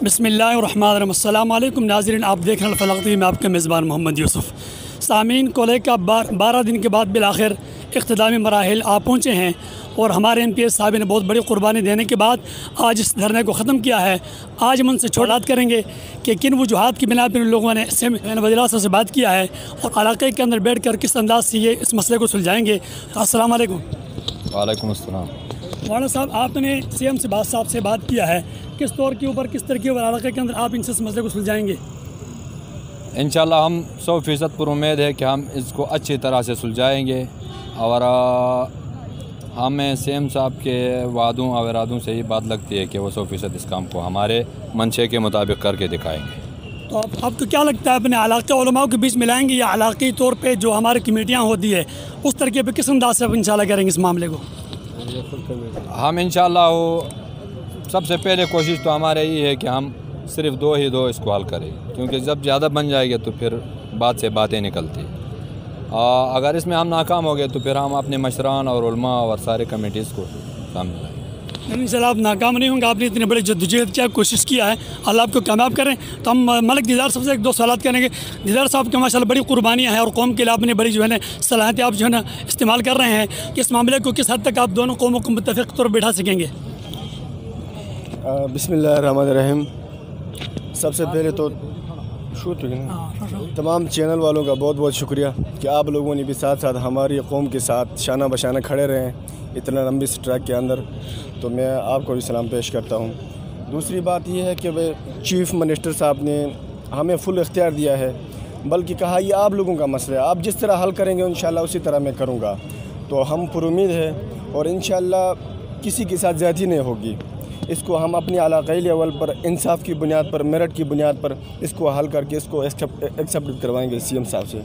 बिस्मिल्लाहिर्रहमानिर्रहीम। अस्सलाम वालेकुम नाज़रीन, आप देख रहे हैं फलक टीवी में आपका मेज़बान मोहम्मद यूसुफ। सामीन कोले का 12 दिन के बाद बिलाखिर इख्तितामी मराहिल आप पहुँचे हैं और हमारे MPS साहब ने बहुत बड़ी कुर्बानी देने के बाद आज इस धरने को ख़त्म किया है। आज हम उनसे छोड़ात करेंगे कि किन वजूहात की बिना पर लोगों ने वज़ीर-ए-आज़म से बात किया है और इलाके के अंदर बैठ कर किस अंदाज से ये इस मसले को सुलझाएँगे। अस्सलाम वालेकुम। वालेकुम अस्सलाम। मौलाना साहब, आपने CM साहब से बात किया है, किस तौर के ऊपर किस तरह के इलाके के अंदर आप इनसे इस मसले को सुलझाएंगे? इंशाल्लाह हम 100% पर उम्मीद है कि हम इसको अच्छी तरह से सुलझाएंगे और हमें CM साहब के वादों और इरादों से ये बात लगती है कि वो 100% इस काम को हमारे मंशे के मुताबिक करके दिखाएंगे। तो अब तो क्या लगता है, अपने इलाके उलमाओं के बीच मिलाएंगे या इलाक़ाई तौर पे जो हमारी कमेटियाँ होती है उस तरीके पे किस अंदाज से अब इंशाल्लाह करेंगे इस मामले को? हम इंशाल्लाह सबसे पहले कोशिश तो हमारे ये है कि हम सिर्फ दो इसको हल करें, क्योंकि जब ज़्यादा बन जाएगा तो फिर बात से बातें निकलती। अगर इसमें हम नाकाम हो गए तो फिर हम अपने मशरान और उलमा और सारे कमेटीज़ को सामने लाएंगे। इंशाल्लाह आप नाकाम नहीं होंगे, आपने इतनी बड़ी जद्दोजहद की कोशिश किया है, अल्लाह आपको कामयाब करें। तो हम मलिक दीदार साहब से 1-2 सवाल करेंगे। दीदार साहब के माशाल्लाह बड़ी कुर्बानियाँ हैं और कौम के लिए आपने बड़ी जो है ना सलाहियत आप जो है ना इस्तेमाल कर रहे हैं, कि इस मामले को किस हद तक आप दोनों कौमों को मुत्तफ़िक़ तौर पर बैठा सकेंगे? बिस्मिल्लाहिर्रहमानिर्रहीम। सबसे पहले तो तमाम चैनल वालों का बहुत बहुत शुक्रिया कि आप लोगों ने भी साथ साथ हमारी कौम के साथ शाना बशाना खड़े रहें इतना लंबी स्ट्राइक के अंदर, तो मैं आपको भी सलाम पेश करता हूँ। दूसरी बात यह है कि चीफ़ मिनिस्टर साहब ने हमें फुल इख्तियार दिया है, बल्कि कहा ये आप लोगों का मसला है, आप जिस तरह हल करेंगे इंशाल्लाह उसी तरह मैं करूँगा। तो हम पुरुमीद है और इंशाल्लाह किसी के साथ ज़्यादती नहीं होगी। इसको हम अपनी इलाक़ाई लेवल पर इंसाफ की बुनियाद पर, मेरिट की बुनियाद पर इसको हल करके इसको एक्सेप्ट करवाएंगे CM साहब से।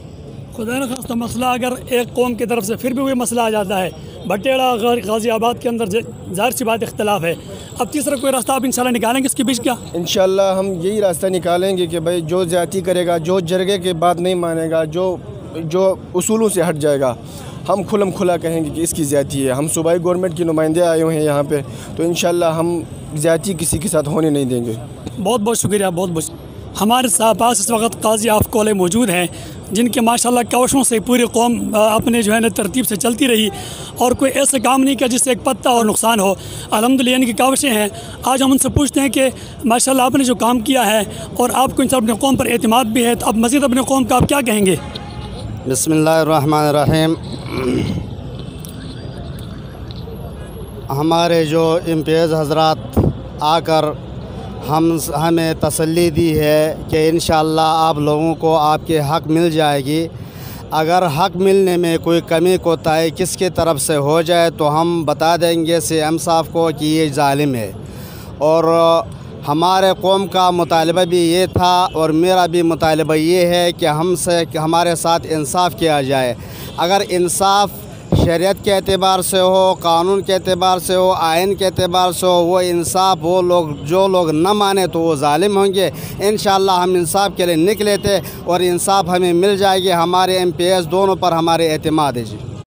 खुदा न खास्ता मसला अगर एक कौम की तरफ से फिर भी वही मसला आ जाता है, बटेड़ा गाज़ियाबाद के अंदर ज़ाहिर सी बात इख्तलाफ है, अब तीसरा कोई रास्ता आप इंशाल्लाह निकालेंगे इसके बीच क्या? इंशाल्लाह हम यही रास्ता निकालेंगे कि भाई जो ज़्यादती करेगा, जो जरगे के बात नहीं मानेगा, जो उसूलों से हट जाएगा, हम खुलम खुला कहेंगे कि इसकी ज़्यादती है। हम सूबाई गवर्नमेंट के नुमाइंदे आए हुए हैं यहाँ पे, तो इंशाल्लाह हम ज़्यादती किसी के साथ होने नहीं देंगे। बहुत बहुत शुक्रिया, बहुत बहुत। हमारे पास इस वक्त काजी आफ कोले मौजूद हैं, जिनके माशाल्लाह कावशों से पूरी कौम अपने जो है ना तरतीब से चलती रही और कोई ऐसा काम नहीं किया जिससे एक पत्ता और नुकसान हो। अल्हम्दुलिल्लाह इनकी कावशें हैं। आज हम उनसे पूछते हैं कि माशाल्लाह आपने जो काम किया है और आपको इन अपने कौम पर एतमाद भी है, तो अब मज़ीद अपने कौम का आप क्या कहेंगे? बिस्मिल्लाहिर्रहमानिर्रहीम। हमारे जो MPS हज़रात आकर हमें तसल्ली दी है कि इंशाअल्लाह आप लोगों को आपके हक़ मिल जाएगी। अगर हक़ मिलने में कोई कमी कोताही किसकी तरफ से हो जाए तो हम बता देंगे CM साहब को कि ये ज़ालिम है। और हमारे कौम का मुतालबा भी ये था और मेरा भी मुतालबा ये है कि हमारे साथ इंसाफ किया जाए। अगर इंसाफ शरीयत के एतबार से हो, कानून के एतबार से हो, आइन के एतबार से हो, वो इंसाफ जो लोग न माने तो वो ज़ालिम होंगे। इंशाअल्लाह हम इंसाफ के लिए निकले थे और इंसाफ हमें मिल जाएगी। हमारे MPS दोनों पर हमारे एतमाद है जी।